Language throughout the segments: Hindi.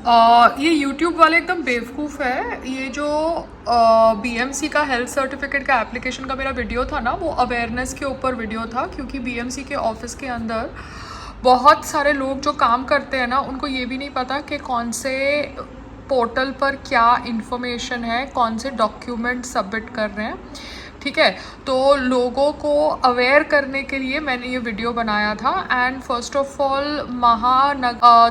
ये YouTube वाले एकदम बेवकूफ़ है। ये जो BMC का हेल्थ सर्टिफिकेट का एप्लीकेशन का मेरा वीडियो था ना, वो अवेयरनेस के ऊपर वीडियो था, क्योंकि BMC के ऑफिस के अंदर बहुत सारे लोग जो काम करते हैं ना, उनको ये भी नहीं पता कि कौन से पोर्टल पर क्या इन्फॉर्मेशन है, कौन से डॉक्यूमेंट सबमिट कर रहे हैं। ठीक है, तो लोगों को अवेयर करने के लिए मैंने ये वीडियो बनाया था। And first of all,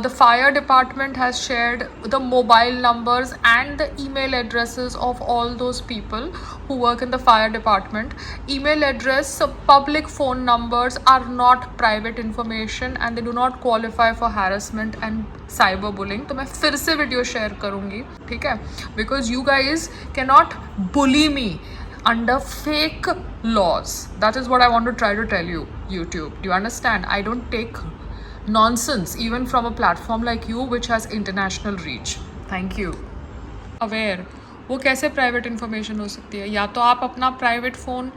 the fire department has shared the mobile numbers and the email addresses of all those people who work in the fire department. Email address, public phone numbers are not private information and they do not qualify for harassment and cyberbullying. तो मैं फिर से वीडियो शेयर करूँगी, ठीक है, because you guys cannot bully me under fake laws. That is what I want to try to tell you, YouTube. Do you understand? I don't take nonsense even from a platform like you which has international reach. Thank you. Aware. वो कैसे प्राइवेट इन्फॉर्मेशन हो सकती है? या तो आप अपना प्राइवेट फ़ोन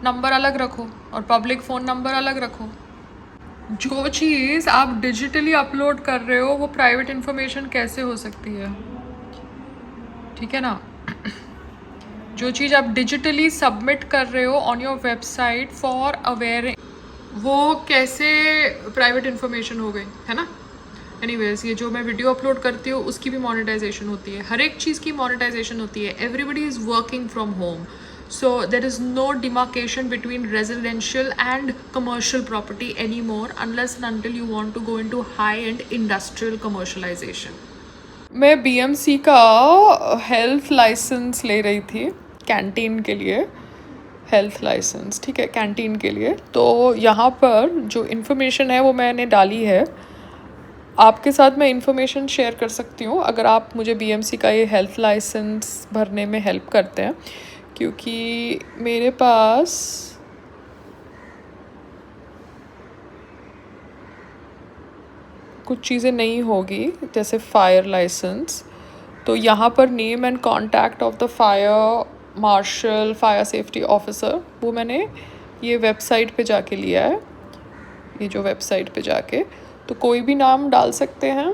नंबर अलग रखो और पब्लिक फ़ोन नंबर अलग रखो। जो चीज़ आप डिजिटली अपलोड कर रहे हो वो प्राइवेट इन्फॉर्मेशन कैसे हो सकती है? ठीक है ना? जो चीज़ आप डिजिटली सबमिट कर रहे हो on your website for aware, वो कैसे प्राइवेट इन्फॉर्मेशन हो गई, है ना? एनीवेज, ये जो मैं वीडियो अपलोड करती हूँ उसकी भी मोनेटाइजेशन होती है, हर एक चीज़ की मोनेटाइजेशन होती है। Everybody is working from home, so there is no demarcation between residential and commercial property any more unless and until you want to go into high and industrial commercialisation. मैं BMC का हेल्थ लाइसेंस ले रही थी कैंटीन के लिए, हेल्थ लाइसेंस, ठीक है, कैंटीन के लिए। तो यहाँ पर जो इन्फॉर्मेशन है वो मैंने डाली है, आपके साथ मैं इन्फॉर्मेशन शेयर कर सकती हूँ अगर आप मुझे BMC का ये हेल्थ लाइसेंस भरने में हेल्प करते हैं, क्योंकि मेरे पास कुछ चीज़ें नहीं होगी जैसे फायर लाइसेंस। तो यहाँ पर name and contact of the fire marshal, fire safety officer, वो मैंने ये वेबसाइट पे जाके लिया है। ये जो वेबसाइट पे जाके तो कोई भी नाम डाल सकते हैं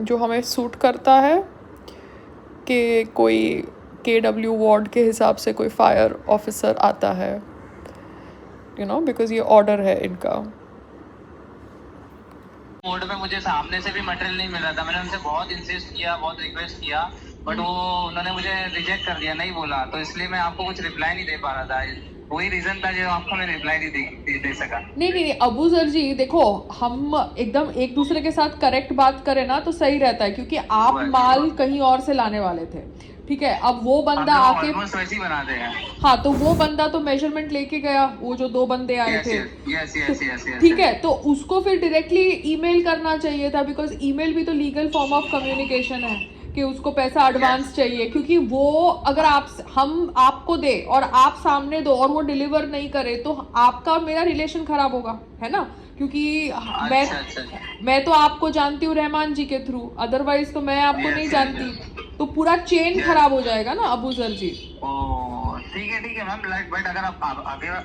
जो हमें सूट करता है, कि कोई KW वार्ड के हिसाब से कोई फायर ऑफिसर आता है, यू नो, बिकॉज ये ऑर्डर है इनका। मोड में मुझे सामने से भी मटेरियल नहीं मिल रहा था, मैंने उनसे बहुत इंसिस्ट किया, बहुत रिक्वेस्ट किया, बट वो उन्होंने मुझे रिजेक्ट कर दिया, नहीं बोला, तो इसलिए मैं आपको कुछ रिप्लाई नहीं दे पा रहा था। वही रीजन था जो आपको मैं रिप्लाई नहीं दे सका। नहीं, अबू सर जी, देखो, हम एकदम एक दूसरे के साथ करेक्ट बात करें ना तो सही रहता है, क्योंकि आप माल कहीं और से लाने वाले थे, ठीक है। अब वो बंदा आके वैसे ही बनाते हैं। हाँ, तो वो बंदा तो मेजरमेंट लेके गया, वो जो 2 बंदे आए थे, यस, ठीक है, तो उसको फिर डायरेक्टली ईमेल करना चाहिए था, बिकॉज ईमेल भी तो लीगल फॉर्म ऑफ कम्युनिकेशन है कि उसको पैसा एडवांस चाहिए, क्योंकि वो अगर हम आपको दे और आप सामने दो और वो डिलीवर नहीं करे तो आपका और मेरा रिलेशन खराब होगा, है ना? क्योंकि मैं तो आपको जानती हूँ रहमान जी के थ्रू, अदरवाइज तो मैं आपको नहीं जानती, तो पूरा चेन खराब हो जाएगा ना अबू सर जी। ठीक है मैम, बट अगर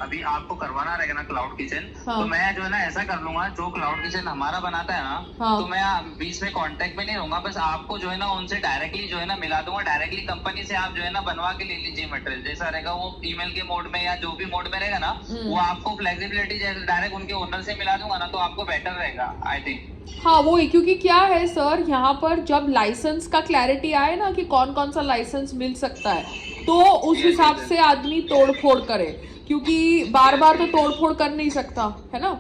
अभी आपको करवाना रहेगा ना क्लाउड किचन, तो मैं जो है ना ऐसा कर लूंगा, जो क्लाउड किचन हमारा बनाता है ना, तो मैं बीच में कांटेक्ट में नहीं रहूंगा, बस आपको जो है ना उनसे डायरेक्टली जो है ना मिला दूंगा, डायरेक्टली कंपनी से आप जो है ना बनवा के ले लीजिए मटेरियल, जैसा रहेगा वो ईमेल के मोड में या जो भी मोड में रहेगा ना, वो आपको फ्लेक्सिबिलिटी जैसे डायरेक्ट उनके ओनर से मिला दूंगा ना, तो आपको बेटर रहेगा, आई थिंक। हाँ, वो ही, क्योंकि क्या है सर, यहाँ पर जब लाइसेंस का क्लैरिटी आए ना कि कौन कौन सा लाइसेंस मिल सकता है, तो उस हिसाब से आदमी तोड़ फोड़ करे, क्योंकि बार बार तो तोड़ फोड़ कर नहीं सकता, है ना?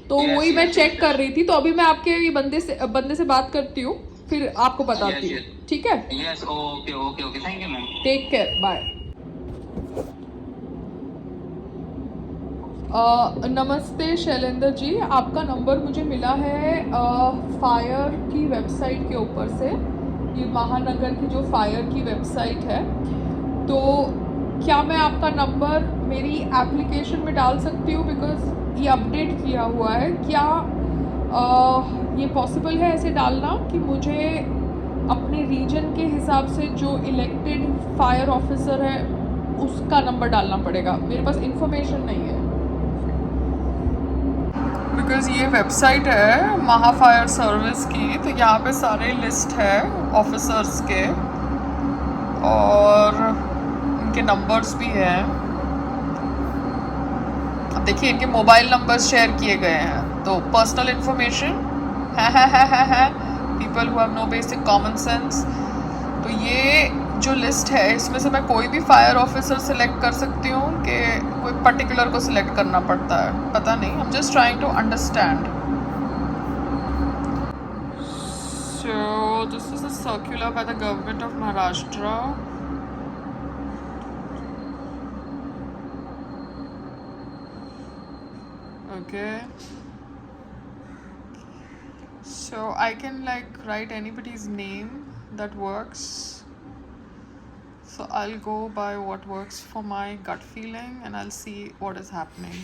तो वही मैं चेक कर रही थी, तो अभी मैं आपके ये बंदे से बात करती हूँ, फिर आपको बताती हूँ, ठीक है? Yes, okay, thank you ma'am, take care, bye. नमस्ते शैलेंद्र जी, आपका नंबर मुझे मिला है फायर की वेबसाइट के ऊपर से, ये महानगर की जो फायर की वेबसाइट है, तो क्या मैं आपका नंबर मेरी एप्लीकेशन में डाल सकती हूँ, बिकॉज ये अपडेट किया हुआ है। क्या ये पॉसिबल है ऐसे डालना कि मुझे अपने रीजन के हिसाब से जो इलेक्टेड फायर ऑफिसर है उसका नंबर डालना पड़ेगा? मेरे पास इंफॉर्मेशन नहीं है। बिकॉज ये वेबसाइट है महा फायर सर्विस की, तो यहाँ पे सारे लिस्ट है ऑफिसर्स के और उनके नंबर्स भी हैं। अब देखिए इनके मोबाइल नंबर्स शेयर किए गए हैं, तो पर्सनल इंफॉर्मेशन है people who have no basic common sense. तो ये जो लिस्ट है इसमें से मैं कोई भी फायर ऑफिसर सिलेक्ट कर सकती हूँ कि कोई पर्टिकुलर को सिलेक्ट करना पड़ता है, पता नहीं। I am just trying to understand. So this is a circular by the government of Maharashtra. Okay, so I can like write anybody's name that works. So I'll go by what works for my gut feeling and I'll see what is happening.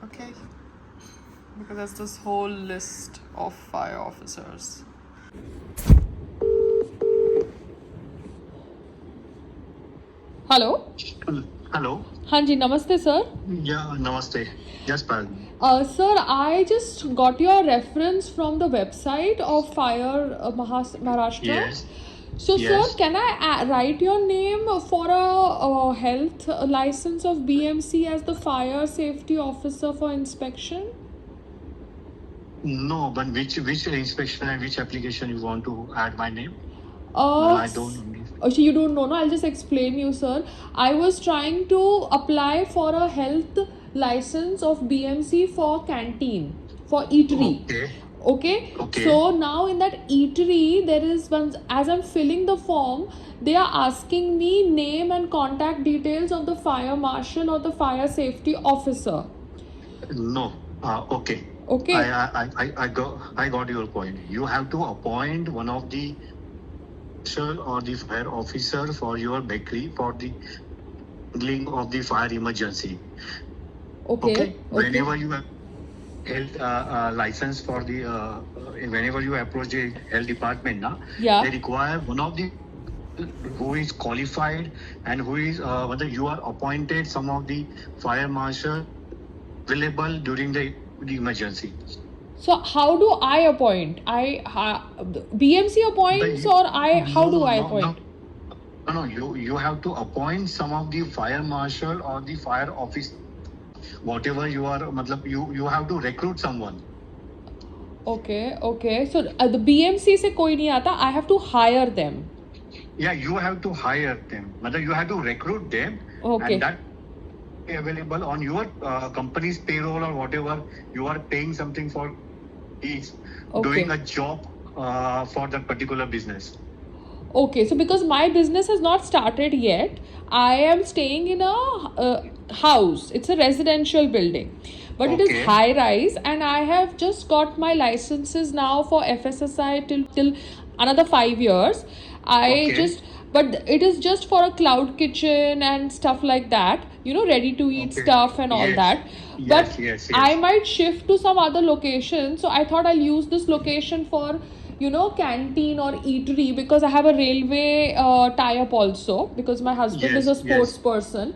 Okay, because there's this whole list of fire officers. Hello. Hello. हाँ जी, नमस्ते sir. Yeah, namaste. Yes, pardon. Sir, I just got your reference from the website of Fire Maharashtra. Yes. So, Yes. sir, can I write your name for a health license of BMC as the fire safety officer for inspection? No, but which inspection and which application you want to add my name? I don't know. So you don't know, no? I'll just explain you, sir. I was trying to apply for a health license of BMC for canteen, for eatery. Okay. Okay. So now in that eatery, there is one. As I'm filling the form, they are asking me name and contact details of the fire marshal or the fire safety officer. No. Okay. Okay. I got your point. You have to appoint one of the or the fire officer for your bakery for the handling of the fire emergency. Okay. Whenever you have health license for the whenever you approach the health department now, Yeah. they require one of the who is qualified and who is whether you are appointed some of the fire marshal available during the emergency. So how do I appoint? BMC appoints or how do I appoint? No, you have to appoint some of the fire marshal or the fire office, whatever you are. मतलब you have to recruit someone. Okay. So the BMC से कोई नहीं आता. I have to hire them. Yeah, you have to hire them. मतलब you have to recruit them. Okay. And that available on your company's payroll or whatever you are paying something for. Is doing a job for that particular business. Okay, so because my business has not started yet, I am staying in a house. It's a residential building, but it is high rise, and I have just got my licenses now for FSSI till another 5 years. But it is just for a cloud kitchen and stuff like that, ready to eat stuff and all that. But yes. I might shift to some other location, so I thought I'll use this location for canteen or eatery, because I have a railway tie-up also, because my husband is a sports person.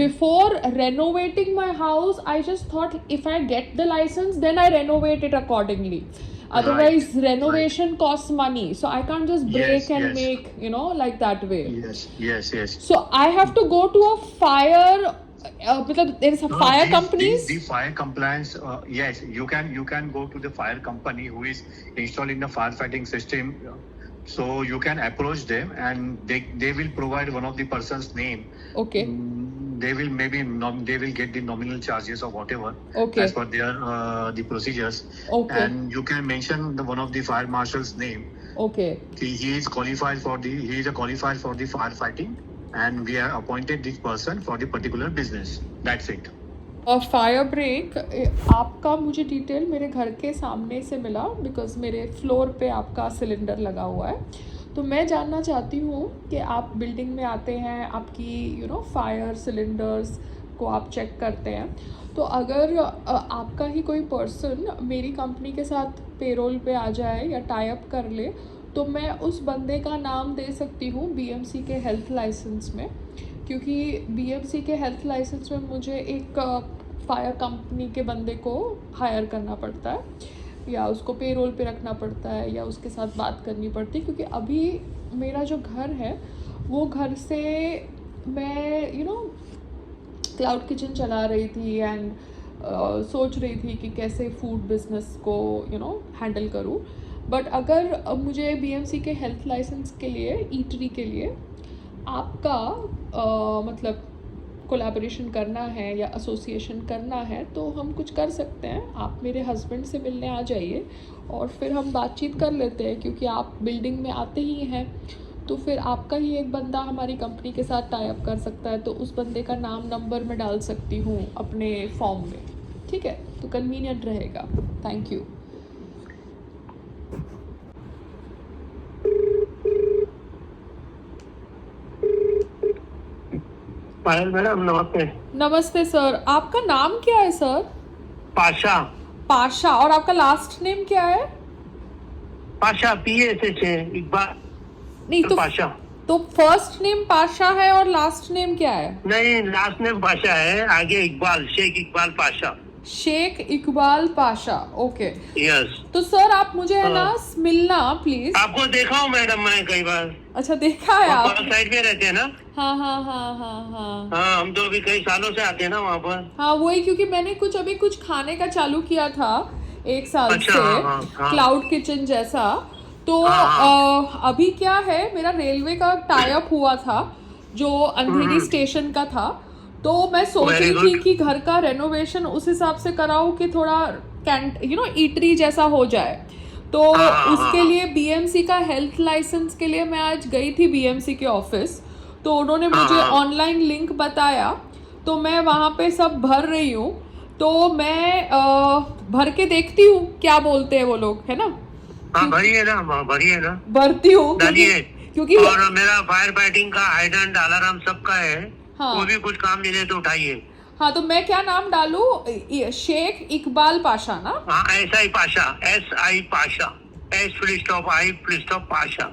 Before renovating my house, I just thought if I get the license, then I renovate it accordingly. Otherwise, renovation costs money, so I can't just break and make like that way. Yes. So I have to go to a fire. There is a fire companies. The fire compliance. Yes, you can go to the fire company who is installing the firefighting system. So you can approach them and they will provide one of the person's name. Okay. They will they will get the nominal charges or whatever as per their the procedures. Okay. And you can mention one of the fire marshal's name. Okay. He is qualified for the firefighting, and we have appointed this person for the particular business. That's it. Fire break आपका मुझे डिटेल मेरे घर के सामने से मिला, बिकॉज मेरे फ्लोर पे आपका सिलेंडर लगा हुआ है. तो मैं जानना चाहती हूँ कि आप बिल्डिंग में आते हैं, आपकी फायर सिलेंडर्स को आप चेक करते हैं. तो अगर आपका ही कोई पर्सन मेरी कंपनी के साथ पेरोल पे आ जाए या टाई अप कर ले, तो मैं उस बंदे का नाम दे सकती हूँ बीएमसी के हेल्थ लाइसेंस में, क्योंकि बीएमसी के हेल्थ लाइसेंस में मुझे एक फायर कंपनी के बंदे को हायर करना पड़ता है या उसको पेरोल पे रखना पड़ता है या उसके साथ बात करनी पड़ती है, क्योंकि अभी मेरा जो घर है वो घर से मैं क्लाउड किचन चला रही थी एंड सोच रही थी कि कैसे फूड बिजनेस को हैंडल करूँ। बट अगर मुझे बीएमसी के हेल्थ लाइसेंस के लिए ईटरी के लिए आपका मतलब कोलैबोरेशन करना है या एसोसिएशन करना है तो हम कुछ कर सकते हैं। आप मेरे हस्बैंड से मिलने आ जाइए और फिर हम बातचीत कर लेते हैं, क्योंकि आप बिल्डिंग में आते ही हैं तो फिर आपका ही एक बंदा हमारी कंपनी के साथ टाई अप कर सकता है, तो उस बंदे का नाम नंबर मैं डाल सकती हूँ अपने फॉर्म में, ठीक है? तो कन्वीनियंट रहेगा। Thank you. पायल मैडम नमस्ते। नमस्ते सर, आपका नाम क्या है सर? पाशा। पाशा। और आपका लास्ट नेम क्या है? पाशा PASH इकबाल। नहीं तो पाशा। तो फर्स्ट नेम पाशा है और लास्ट नेम क्या है? नहीं, लास्ट नेम पाशा है, आगे इकबाल, शेख इकबाल पाशा। शेख इकबाल पाशा। ओके। यस। तो सर आप मुझे है ना मिलना प्लीज। आपको देखा हूँ मैडम मैं कई बार। अच्छा, देखा है आप? साइड में रहते हैं ना? हाँ हाँ हाँ हाँ हाँ हाँ, हम तो अभी कई सालों से आते हैं ना वहाँ पर। हाँ वही, क्योंकि मैंने अभी कुछ खाने का चालू किया था 1 साल अच्छा, से, हाँ। क्लाउड किचन जैसा। तो अभी क्या है, मेरा रेलवे का टाई अप हुआ था जो अंधेरी स्टेशन का था, तो मैं सोच Very रही थी good. कि घर का रेनोवेशन उस हिसाब से कराऊं कि थोड़ा ईटरी जैसा हो जाए। तो उसके लिए बीएमसी का हेल्थ लाइसेंस के लिए मैं आज गई थी बीएमसी के ऑफिस, तो उन्होंने मुझे ऑनलाइन लिंक बताया, तो मैं वहाँ पे सब भर रही हूँ। तो मैं भर के देखती हूँ क्या बोलते हैं वो लोग, है ना? हाँ भरिए ना, भरिए ना। भरती हूँ क्योंकि और मेरा फायर फाइटिंग का हाइडेंट अलार्म सबका है। हाँ। वो भी कुछ काम मिले तो उठाइए। हाँ, तो मैं क्या नाम डालूं? शेख इकबाल पाशा ना? हाँ, SI Pasha, SI Pasha, S_I Pasha.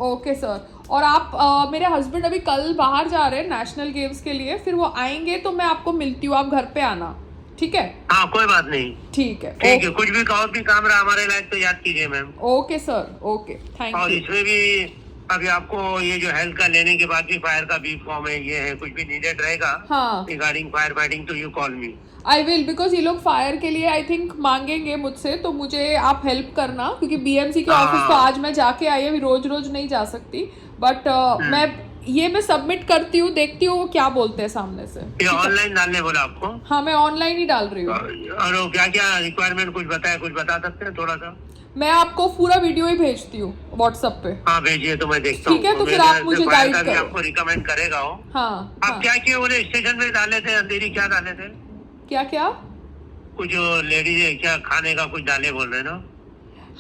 Okay sir. और आप मेरे हस्बैंड अभी कल बाहर जा रहे हैं नेशनल गेम्स के लिए, फिर वो आएंगे तो मैं आपको मिलती हूँ, आप घर पे आना, ठीक है? हाँ, कोई बात नहीं। ठीक है। ठीक है, कुछ भी कहो भी काम रहा हमारे लायक तो याद कीजिए ma'am. Okay sir, okay, thank और यू। इसमें भी अभी आपको ये जो हेल्थ का लेने के बाद भी फायर का भी फॉर्म है, ये है, कुछ भी नीडेड रहेगा रिगार्डिंग फायर फाइटिंग तो you call me. I will, because ये लोग फायर के लिए आई थिंक मांगेंगे मुझसे, तो मुझे आप हेल्प करना, क्योंकि बीएमसी के ऑफिस तो आज मैं जाके आई, अभी रोज रोज नहीं जा सकती, बट मैं सबमिट करती हूँ, देखती हूँ वो क्या बोलते हैं सामने से। ये ऑनलाइन डालने बोला आपको? हाँ, मैं ऑनलाइन ही डाल रही हूँ। और वो क्या क्या रिक्वायरमेंट कुछ बता सकते हैं थोड़ा सा? मैं आपको पूरा वीडियो ही भेजती हूँ व्हाट्सएप पे। हाँ भेजिए तो मैं देखता हूँ। ठीक है, तो फिर आप मुझे गाइड करो। आपको रिकमेंड करेगा वो। हाँ। आप क्या किए बोले स्टेशन में डाले थे अंधेरी, क्या डाले थे? क्या कुछ लेडीज क्या खाने का कुछ डाले बोल रहे ना?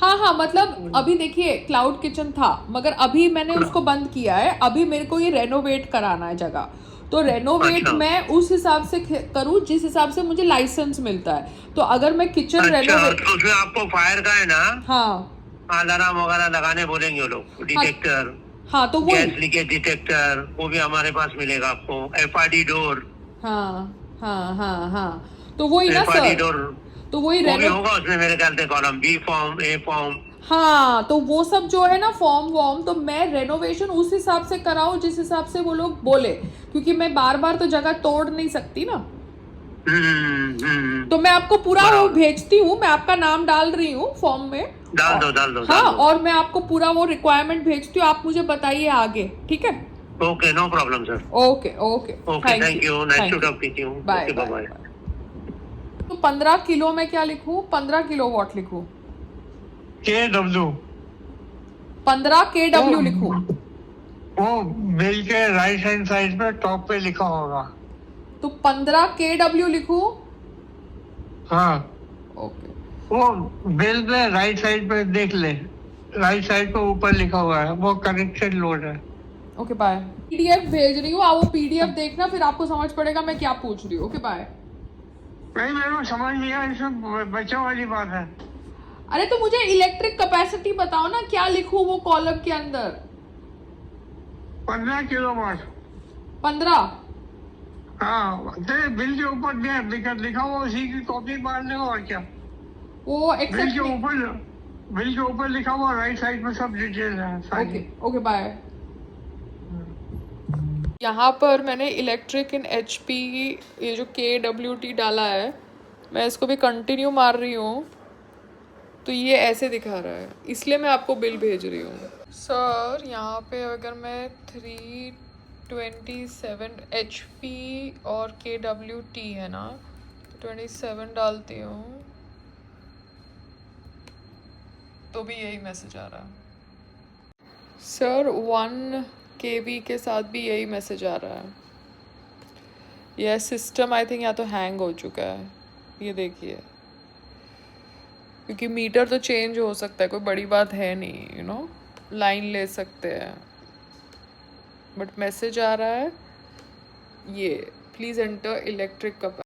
हाँ, मतलब अभी देखिए क्लाउड किचन था, मगर अभी मैंने उसको बंद किया है। अभी मेरे को ये रेनोवेट कराना है जगह, तो रेनोवेट मैं उस हिसाब से करूँ जिस हिसाब से मुझे लाइसेंस मिलता है। तो अगर मैं किचन रेनोवेट, तो उसमें आपको फायर का है ना? हाँ, अलार्म वगैरह लगाने बोलेंगे वो लोग, डिटेक्टर। हाँ, तो वो गैस लीकेज डिटेक्टर वो भी हमारे पास मिलेगा आपको। FRD door. हाँ, तो वही ना FRD सर, डोर तो वही होगा उसमें मेरे ख्याल से column B form, A form. हाँ, तो वो सब जो है ना फॉर्म वॉर्म, तो मैं रेनोवेशन उस हिसाब से कराऊं जिस हिसाब से वो लोग बोले, क्योंकि मैं बार बार तो जगह तोड़ नहीं सकती ना। तो मैं आपको पूरा वो भेजती हूँ, मैं आपका नाम डाल रही हूँ फॉर्म में। डाल दो। हाँ, और मैं आपको पूरा वो रिक्वायरमेंट भेजती हूँ, आप मुझे बताइए आगे, ठीक है? Okay, no problem sir. Okay, thank you, nice to talk with you. Bye bye. तो 15 किलो में क्या लिखूं? 15 किलोवाट लिखूं? KW। 15 KW लिखूं? वो बिल के राइट हैंड साइड पे टॉप पे लिखा होगा। तो 15 KW लिखूं? हाँ, ओके। वो बिल पे राइट साइड पे देख ले, राइट साइड पे ऊपर लिखा हुआ है, वो कनेक्शन लोड है। Okay, bye. PDF भेज रही हूँ, आप वो PDF देखना, फिर आपको समझ पड़ेगा मैं क्या पूछ रही हूँ। Okay, bye. नहीं, मेरे को समझ नहीं आया, इसमें बच्चों वाली बात है। अरे तो मुझे इलेक्ट्रिक कैपेसिटी बताओ ना, क्या लिखूं वो कॉलम के अंदर? 15 किलोवाट। 15? हाँ, बिल के ऊपर लिखा हुआ उसी की कॉपी मार लो और क्या। वो बिल के ऊपर लिखा हुआ राइट साइड में सब डिटेल है। Okay okay bye. यहाँ पर मैंने इलेक्ट्रिक इन HP ये जो KWT डाला है, मैं इसको भी कंटिन्यू मार रही हूँ तो ये ऐसे दिखा रहा है, इसलिए मैं आपको बिल भेज रही हूँ। सर यहाँ पे अगर मैं 327 HP और KWT है ना, 27 डालती हूँ तो भी यही मैसेज आ रहा है। सर 1 kV के साथ भी यही मैसेज आ रहा है। यह सिस्टम आई थिंक या तो हैंग हो चुका है, ये देखिए, क्योंकि मीटर तो चेंज हो सकता है, कोई बड़ी बात है नहीं, यू नो, लाइन ले सकते हैं, बट मैसेज आ रहा है ये प्लीज़ एंटर इलेक्ट्रिक का